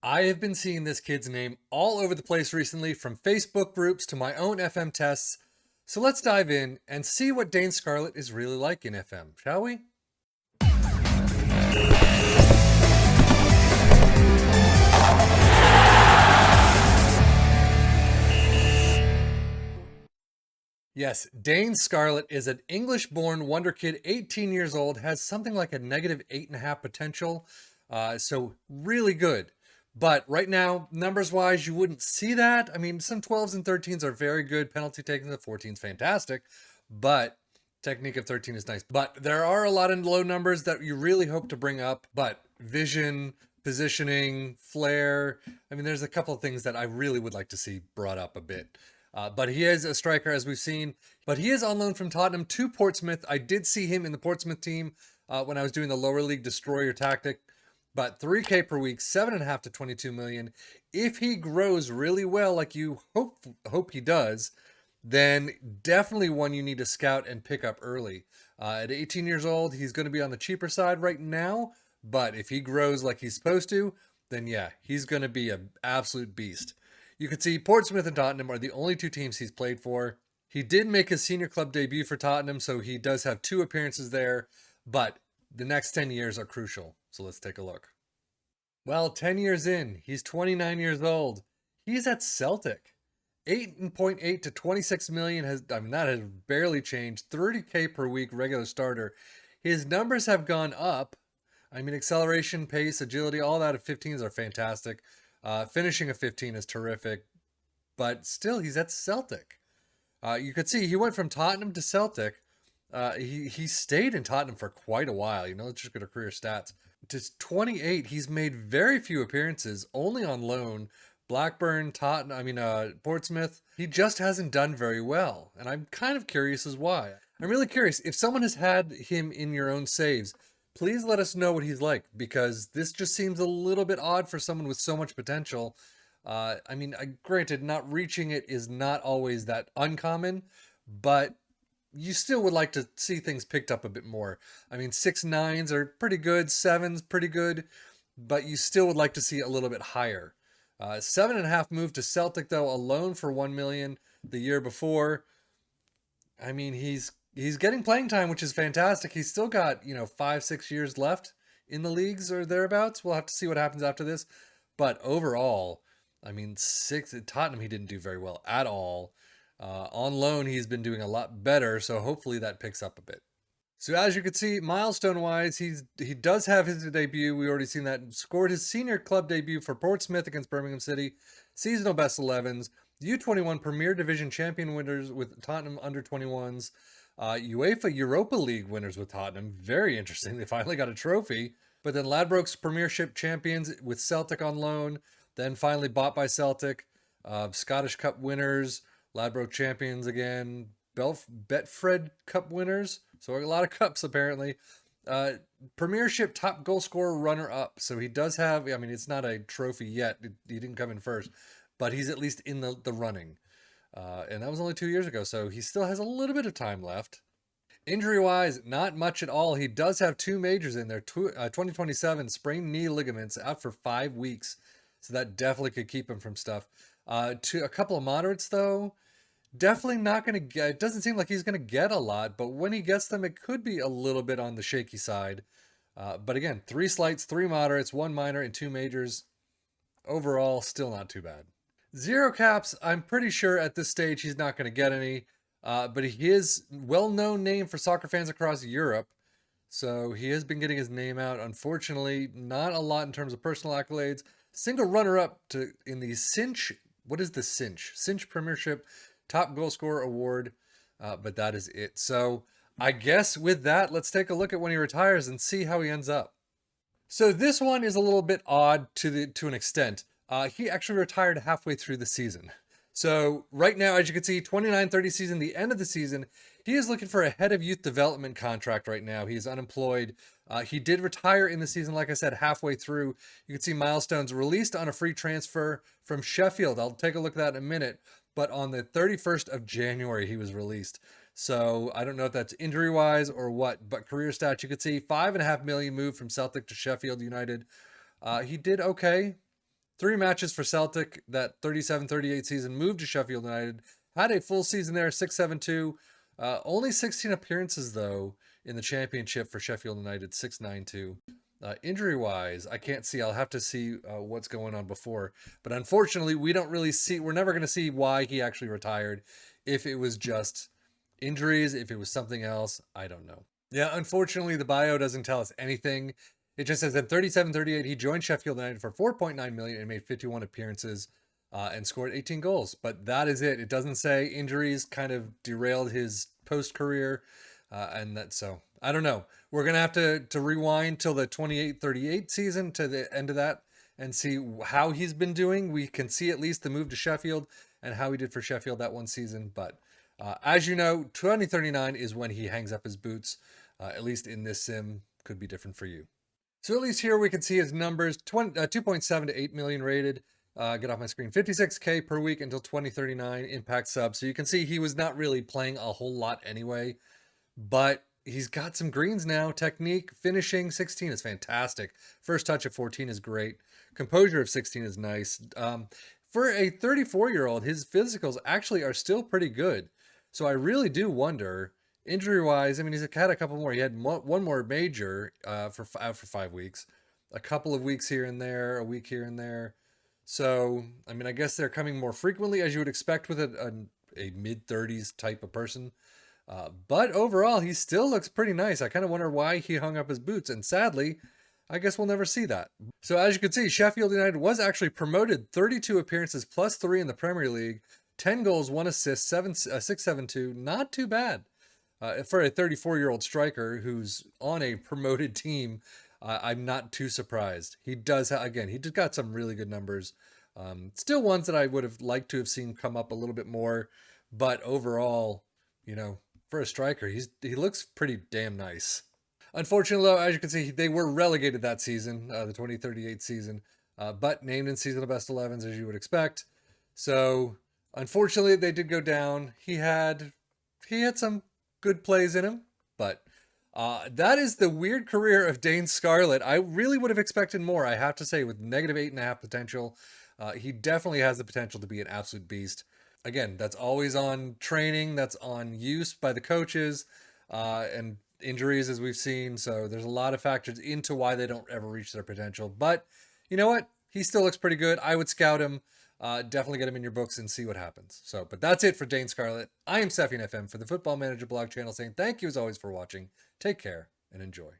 I have been seeing this kid's name all over the place recently, from Facebook groups to my own FM tests. So let's dive in and see what Dane Scarlett is really like in FM, shall we? Yes, Dane Scarlett is an English born wonder kid, 18 years old, has something like a negative 8.5 potential. So really good. But right now, numbers wise, you wouldn't see that. I mean, some 12s and 13s are very good. Penalty taking the 14s, fantastic. But technique of 13 is nice. But there are a lot of low numbers that you really hope to bring up. But vision, positioning, flair. I mean, there's a couple of things that I really would like to see brought up a bit. But he is a striker, as we've seen. But he is on loan from Tottenham to Portsmouth. I did see him in the Portsmouth team when I was doing the lower league destroyer tactic. But 3K per week, 7.5 to 22 million. If he grows really well, like you hope he does, then definitely one you need to scout and pick up early. At 18 years old, he's going to be on the cheaper side right now. But if he grows like he's supposed to, then yeah, he's going to be an absolute beast. You can see Portsmouth and Tottenham are the only two teams he's played for. He did make his senior club debut for Tottenham, so he does have 2 appearances there. But the next 10 years are crucial. So let's take a look. Well, 10 years in, he's 29 years old. He's at Celtic. 8.8 to 26 million that has barely changed. 30K per week regular starter. His numbers have gone up. I mean, acceleration, pace, agility, all that at 15s are fantastic. Finishing a 15 is terrific. But still, he's at Celtic. You could see he went from Tottenham to Celtic. He stayed in Tottenham for quite a while. Let's just go to career stats. To 28, he's made very few appearances, only on loan. Blackburn, Portsmouth. He just hasn't done very well, and I'm kind of curious as why. I'm really curious. If someone has had him in your own saves, please let us know what he's like, because this just seems a little bit odd for someone with so much potential. Granted, not reaching it is not always that uncommon, but you still would like to see things picked up a bit more. I mean, 6.9s are pretty good, 7s pretty good, but you still would like to see a little bit higher. 7.5 moved to Celtic though, alone for 1 million the year before. I mean, he's getting playing time, which is fantastic. He's still got 5-6 years left in the leagues or thereabouts. We'll have to see what happens after this, but overall, I mean, Tottenham he didn't do very well at all. On loan, he's been doing a lot better, so hopefully that picks up a bit. So as you can see, milestone-wise, he does have his debut. We already seen that. Scored his senior club debut for Portsmouth against Birmingham City. Seasonal best 11s. U21 Premier Division champion winners with Tottenham under-21s. UEFA Europa League winners with Tottenham. Very interesting. They finally got a trophy. But then Ladbrokes Premiership champions with Celtic on loan. Then finally bought by Celtic. Scottish Cup winners. Ladbroke champions again. Betfred Cup winners. So a lot of cups apparently. Premiership top goal scorer runner up. So he does have, I mean, it's not a trophy yet. He didn't come in first, but he's at least in the running. And that was only 2 years ago. So he still has a little bit of time left. Injury wise, not much at all. He does have 2 majors in there. 2027 sprained knee ligaments, out for 5 weeks. So that definitely could keep him from stuff. To a couple of moderates though, definitely not going to get, it doesn't seem like he's going to get a lot, but when he gets them, it could be a little bit on the shaky side. But again, 3 slights, 3 moderates, 1 minor, and 2 majors. Overall, still not too bad. 0 caps, I'm pretty sure at this stage he's not going to get any. But he is well-known name for soccer fans across Europe. So he has been getting his name out. Unfortunately, not a lot in terms of personal accolades. Single runner-up in the Cinch. What is the Cinch? Cinch Premiership Top Goal Scorer Award. But that is it. So I guess with that, let's take a look at when he retires and see how he ends up. So this one is a little bit odd to an extent. He actually retired halfway through the season. So right now, as you can see, 29-30 season, the end of the season, he is looking for a head of youth development contract right now. He is unemployed. He did retire in the season, like I said, halfway through. You can see milestones released on a free transfer from Sheffield. I'll take a look at that in a minute. But on the 31st of January, he was released. So I don't know if that's injury-wise or what, but career stats, you could see 5.5 million moved from Celtic to Sheffield United. He did okay. 3 matches for Celtic. That 37-38 season, moved to Sheffield United. Had a full season there, 6-7-2. Only 16 appearances, though, in the championship for Sheffield United, 6-9-2. Injury-wise, I can't see. I'll have to see what's going on before. But unfortunately, we don't really see. We're never going to see why he actually retired. If it was just injuries, if it was something else, I don't know. Yeah, unfortunately, the bio doesn't tell us anything. It just says that 37-38, he joined Sheffield United for 4.9 million and made 51 appearances and scored 18 goals. But that is it. It doesn't say injuries kind of derailed his post-career. And that, so I don't know. We're going to have to rewind till the 28-38 season, to the end of that, and see how he's been doing. We can see at least the move to Sheffield and how he did for Sheffield that one season. But as you know, 2039 is when he hangs up his boots. At least in this sim, could be different for you. So at least here we can see his numbers, 2.7 to 8 million rated. Get off my screen, 56K per week until 2039 impact sub. So you can see he was not really playing a whole lot anyway, but he's got some greens now. Technique, finishing, 16 is fantastic. First touch of 14 is great. Composure of 16 is nice. For a 34-year-old, his physicals actually are still pretty good. So I really do wonder, injury-wise, I mean, he's had a couple more. He had one more major out for 5 weeks. A couple of weeks here and there, a week here and there. So, I mean, I guess they're coming more frequently, as you would expect with a mid-30s type of person. But overall, he still looks pretty nice. I kind of wonder why he hung up his boots. And sadly, I guess we'll never see that. So as you can see, Sheffield United was actually promoted, 32 appearances plus 3 in the Premier League, 10 goals, 1 assist, 6-7-2. Not too bad. For a 34-year-old striker who's on a promoted team, I'm not too surprised. He does, again, he just got some really good numbers. Still ones that I would have liked to have seen come up a little bit more. But overall, you know, for a striker, he looks pretty damn nice. Unfortunately, though, as you can see, they were relegated that season, the 2038 season, but named in season of best 11s, as you would expect. So, unfortunately, they did go down. He had some good plays in him, but that is the weird career of Dane Scarlett. I really would have expected more, I have to say, with negative 8.5 potential. He definitely has the potential to be an absolute beast. Again, that's always on training, that's on use by the coaches, and injuries, as we've seen. So there's a lot of factors into why they don't ever reach their potential. But you know what? He still looks pretty good. I would scout him. Definitely get him in your books and see what happens. So, but that's it for Dane Scarlett. I am Steffian FM for the Football Manager blog channel, saying thank you as always for watching. Take care and enjoy.